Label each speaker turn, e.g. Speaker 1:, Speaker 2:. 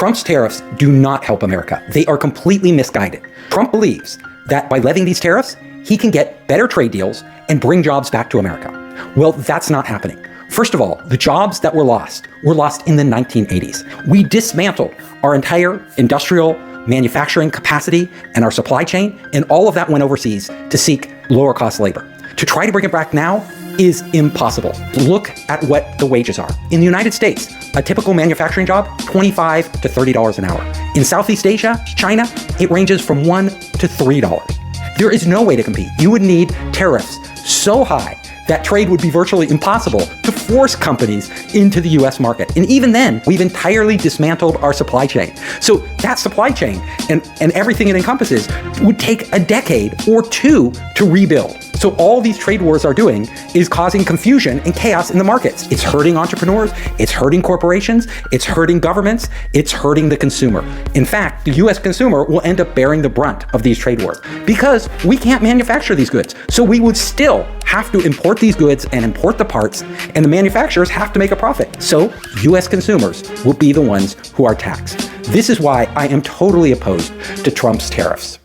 Speaker 1: Trump's tariffs do not help America. They are completely misguided. Trump believes that by levying these tariffs, he can get better trade deals and bring jobs back to America. Well, that's not happening. First of all, the jobs that were lost in the 1980s. We dismantled our entire industrial manufacturing capacity and our supply chain, and all of that went overseas to seek lower cost labor. To try to bring it back now is impossible. Look at what the wages are. In the United States, a typical manufacturing job, $25 to $30 an hour. In Southeast Asia, China, it ranges from $1 to $3. There is no way to compete. You would need tariffs so high that trade would be virtually impossible to force companies into the US market. And even then, we've entirely dismantled our supply chain. So that supply chain and everything it encompasses would take a decade or two to rebuild. So all these trade wars are doing is causing confusion and chaos in the markets. It's hurting entrepreneurs, it's hurting corporations, it's hurting governments, it's hurting the consumer. In fact, the US consumer will end up bearing the brunt of these trade wars because we can't manufacture these goods. So we would still have to import these goods and import the parts, and the manufacturers have to make a profit. So US consumers will be the ones who are taxed. This is why I am totally opposed to Trump's tariffs.